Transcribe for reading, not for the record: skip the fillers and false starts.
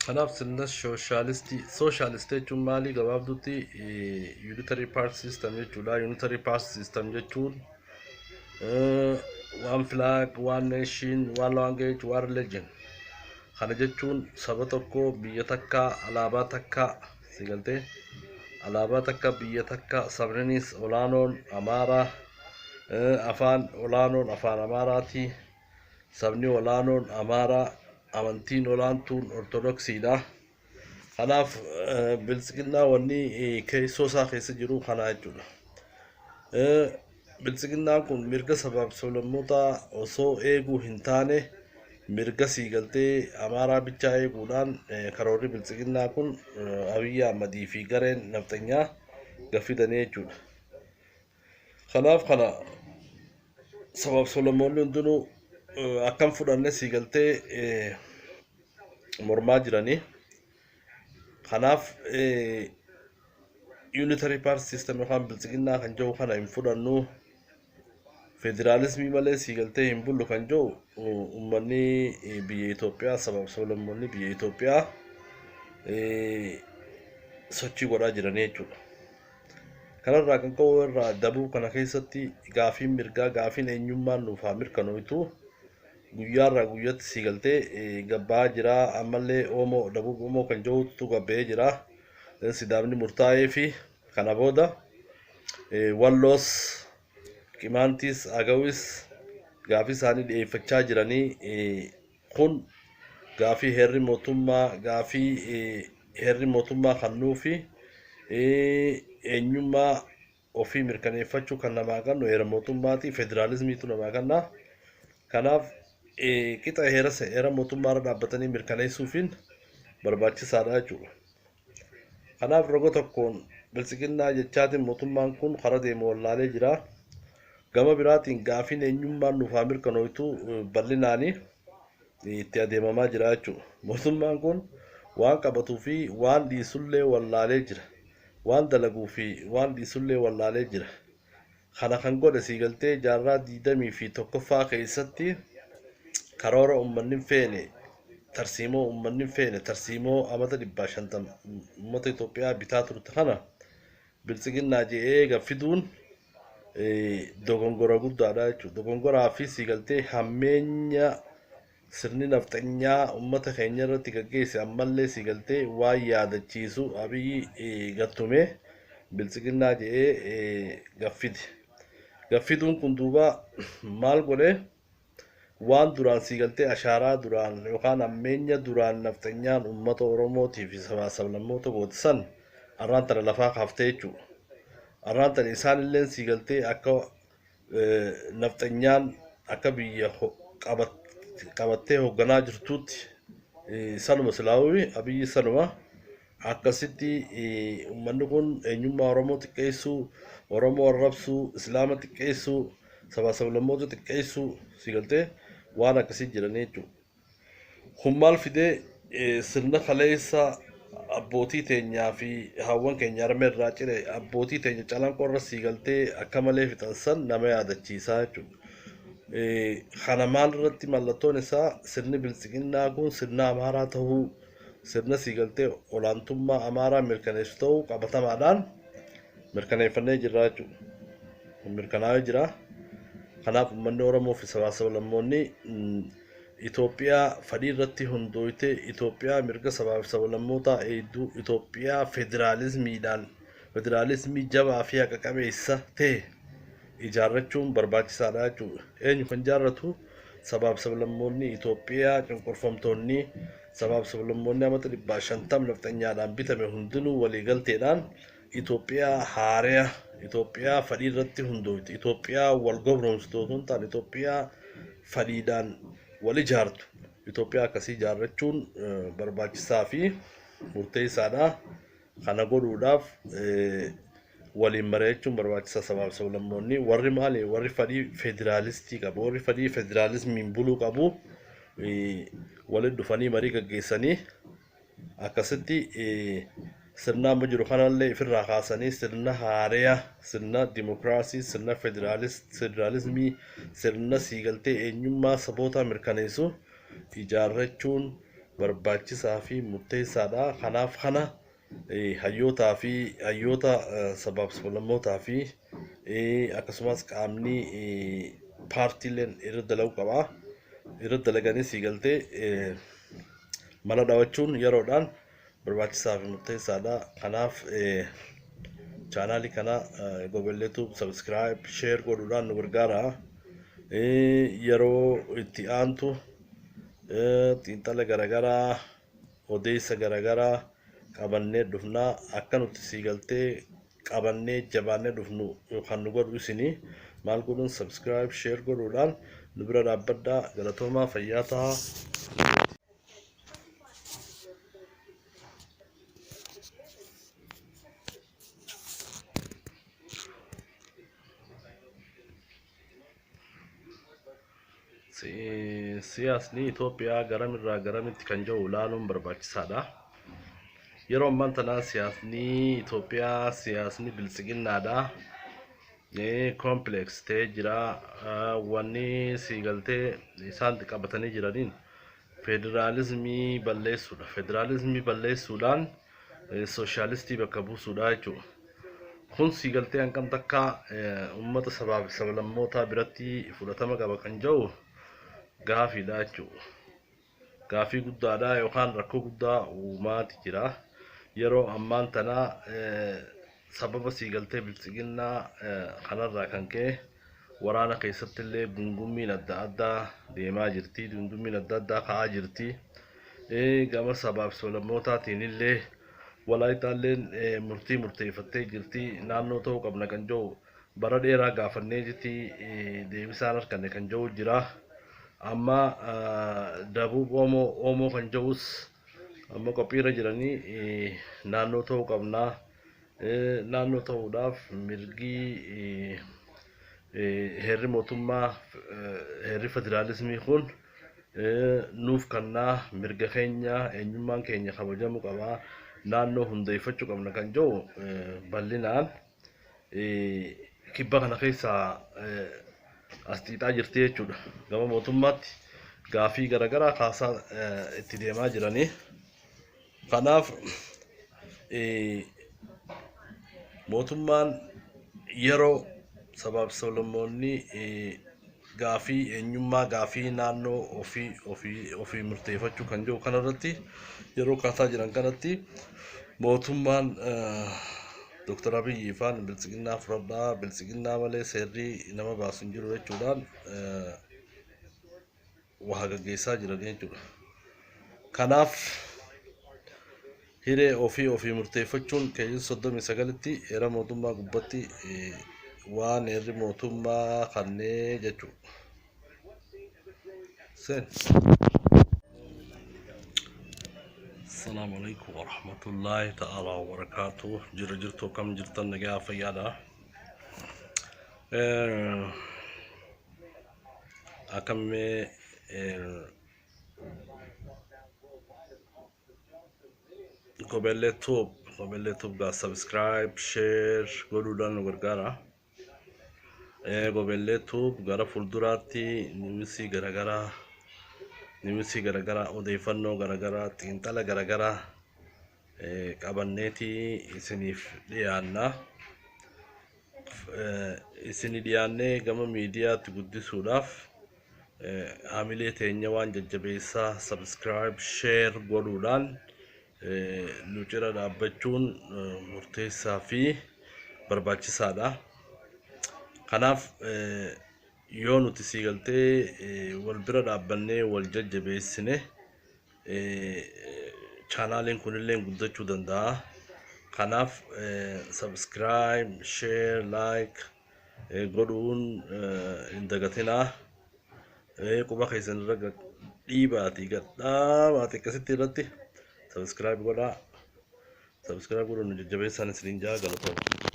Kanaaf sirna sooshaalistii jechuun maalii gabaabduutti unitary party system jechuudha. Unitary party system jechuun one flag, one nation, one language, one religion. Kana jechuun saba tokko biyya takka alaabaa takka sigaltee alaabaa takka biyya takka sabninis olaanoon Amaaraa afaan olaanoon afaan Amaaraati sabni olaanoon Amaaraa amantiin olaantuun ortodoksiidha. Kanaaf bilisiginnaa wanni keessoo isaa keessa jiru kana jechuudha. Bilisiginnaan kun mirga sabaaf sablammootaa osoo eeguu hin taane mirga siigaltee Amaaraa bichaa eeguudhaan karoorri bilisiginnaa kun Abiyyi Ahmadii fi gareen nafxanyaa gaffidanii jechuudha. Kanaaf kana sabaaf sablammoonni hundinuu akkam fudhanne siigaltee mormaa jiranii. Kanaaf unitary party system yookaan bilisiginnaa kan jiru kana hin fudhannu federaalismii malee siigaltee hin bullu kan jiru uummanni biyya Itoophiyaa sabaaf sablammoonni biyya Itoophiyaa sochii godhaa jiranii jechuudha. Kanarraa kan ka'u irraa dabuu kana keessatti gaafiin mirgaa gaafiin eenyummaan nuuf haa mirkanooftu guyyaarraa guyyaatti siigaltee gabbaa jira ammallee Oomoo Dabub Oomoo kan jirutu gabbee jira sidaamni murtaa'ee fi kana booda Walloos Qimaantis Agawis gaafii isaanii dhiyeeffachaa jiranii kun gaafii heerri mootummaa kannuu fi eenyummaa ofii mirkaneeffachuu kan namaa kennu heera mootummaati federaalismiitu namaa kenna. Kanaaf qixa heera mootummaarra dhaabbatanii mirkaneessuufiin barbaachisaadha jechuudha. Kanaaf roga tokkoon bilisiginnaa jechaatiin mootummaan kun karaa deemu wallaalee jira. Gama biraatiin gaafiin eenyummaan nuuf haa mirkanooftu bal'inaanii itti adeemamaa jira jechuudha. Mootummaan kun waan qabatuu fi waan dhiisullee wallaalee jira. Waan dalaguu fi waan dhiisullee wallaalee jira. Kana kan godhe siigaltee jaarraa 21ffaa keessatti karoora uummanni feene tarsiimoo uummanni feene tarsiimoo amata 150 uummata Itoophiyaa bitaa turte kana bilisiginnaa jedhee gaffiduun dogongora guddaadha jechuudha. Dogongoraa fi siigaltee hammeenya sirni nafxanyaa uummata keenya irratti gaggeesse ammallee siigaltee waan yaadachiisu Abiyyi gattumee bilisiginnaa jedhee gaffide. Gaffiduun kun duuba maal godhee waan duraan siigaltee ashaaraa duraan yookaan hammeenya duraan nafxanyaan uummata Oromootii fi sablammoota gootisan arraan tana lafaa kaaftee jechuudha. Arraan tana isaanillee siigaltee akka nafxanyaan akka biyya qabattee hoogganaa jirtuutti sanuma silaawii Abiyyi sanuma akkasitti uummanni kun eenyummaa Oromoo xiqqeessuu Oromoo arrabsuu Islaama xiqqeessuu sablammoota xiqqeessuu siigaltee waan akkasii jiranii jechuudha. Kun maal fidee sirna kaleessa abbootii teenyaa fi hawwan keenya harmee irraa cire abbootii teenya calanqoo irra siigaltee akka malee fixansan nama yaadachiisaa jechuudha. Kana maal irratti mallattoon isaa sirni bilisiginnaa kun sirna Amaaraa ta'uu sirna siigaltee olaantummaa Amaaraa mirkaneessu ta'uu qabatamaadhaan mirkaneeffannee jirra jechuudha. Mirkanaa'ee jira. Kanaaf uummanni Oromoo fi sablammoonni Itoophiyaa fadhii irratti hundooyte Itoophiyaa mirga sabaaf sablammootaa eegduu Itoophiyaa federaalismii jabaa fi haqa qabeessa ta'e ijaarrachuun barbaachisaadha jechuudha. Eenyu kan ijaarratu sabaaf sablammoonni Itoophiyaa cunqurfamtoonni sabaaf sablammoonni amata 150 nafxanyaadhaan bitame hundinuu waliigalteedhaan Itoophiyaa haaraa Itoophiyaa fadhii irratti hundooyte Itoophiyaa wal gobroomsitu osoo hin taane Itoophiyaa fadhiidhaan wal ijaartu Itoophiyaa akkasii ijaarrachuun barbaachisaa fi murteessaadha. Kana godhuudhaaf waliin mari'achuun barbaachisaa sabaaf sablammoonni warri maali warri fadhii federaalistii qabu warri fadhii federaalismiin buluu qabu waliin dhufanii marii gaggeessanii akkasitti sirna amma jiru kanallee ifirraa kaasanii sirna haaraa sirna dimokiraasii sirna federaalismii sirna siigaltee eenyummaa saboota mirkaneessu ijaarrachuun barbaachisaa fi murteessaadha. Kanaaf kana hayyootaa fi hayyoota sabaaf sablammootaa fi akkasumas qaamni paartiileen irra dalaguu qaba. Irra dalaganii siigaltee mana daawwachuun yeroodhaan barbaachisaa fi murteessaadha. Kanaaf chaanaalii kana gogoleetu subscribe share godhuudhaan nu gargaara. Yeroo itti aantu xiinxala garagaraa odeessa garagaraa qabannee dhufnaa akka nuti siigaltee qabannee jabaannee dhufnu yookaan nu godhu isinii maal godhuun subscribe share godhuudhaan nu bira dhaabbadhaa. Galatoomaa fayyaa ta'a. Siyaasni Itoophiyaa garamirraa garamitti kan jiru ilaaluun barbaachisaadha. Yeroo ammaa tana siyaasni Itoophiyaa siyaasni bilisiginnaadha. Complex ta'ee jira. Wanni siigaltee isaan qabatanii jiraniin federaalizimii balleessuudha. Federaalizimii balleessuudhaan sooshaalistii bakka buusuudha jechuudha. Kun siigaltee hanqam takka uummata sabaa fi sablammootaa biratti fudhatama qaba kan jiru gaafiidha jechuudha. Gaafii guddaadha yookaan rakkoo guddaa uumaati jira. Yeroo ammaan tana sababa siigaltee bilisiginnaa kanarraa kan ka'e waraana keessatti illee gungummiin adda addaa deemaa jirti. Gungummiin adda addaa ka'aa jirti. Gama sabaa fi sablammootaatiin illee walaayitaalleen murtii murteeffattee jirti. Naannoo ta'uu qabna kan jiru bara dheeraa gaafannee jirti. Deebisaan harkanne kan jiru jira. Amma Dabuub Oomoo kan jirus amma qophiirra jiranii naannoo ta'uu qabnaa. Naannoo ta'uudhaaf mirgi heerri mootummaa heerri federaalizimii kun nuuf kannaa mirga keenya eenyummaan keenya kabajamuu qabaa. Naannoo hundeeffachuu qabna kan jiru bal'inaan kibba kana keessaa as xiixaa jirti jechuudha. Gama mootummaatti gaafii garagaraa kaasaa itti deemaa jiranii. Kanaaf mootummaan yeroo sabaaf sablammoonni gaafii eenyummaa gaafii naannoo ofii murteeffachuu kan jiru kanarratti yeroo kaasaa jiran kanatti mootummaan Dr. Abiy Ifaan bilisiginnaa fudhadhaa bilisiginnaa malee seerri nama baasu hin jiru jechuudhaan waa gaggeessaa jiran jechuudha. Kanaaf hiree ofii murteeffachuun keessa 39tti heera mootummaa gubbatti waan heerri mootummaa kannee jechuudha. Assalamu alaikum warahmatullahi ta'ala wabarakatuh. Jirtu kam jirtan nagaa fayyaadha. Akkamitti Gobeletub ga subscribe share godhuudhaan nu gargaara. Gobeletub gara fuulduraatti nimisii garagaraa odeeffannoo garagaraa xiinxala garagaraa qabanneeti isiniif dhiyaanna. Isinii dhiyaannee gama miidiyaatti guddisuudhaaf haamilee teenya waan jajjabeessaa subscribe share godhuudhaan nu cira dhaabbachuun murteessaa fi barbaachisaadha. Kanaaf yoo nuti siigaltee wal bira dhaabbannee wal jajjabeessine chaanaaliin kunillee guddachuu danda'a. Kanaaf subscribe share like godhuun hin dagatinaa. Quba keessan irra dhiibaatii gadhaabaati akkasitti irratti subscribe godhaa. Subscribe godhuun jajjabeessaan isiniin jaa galatoomna.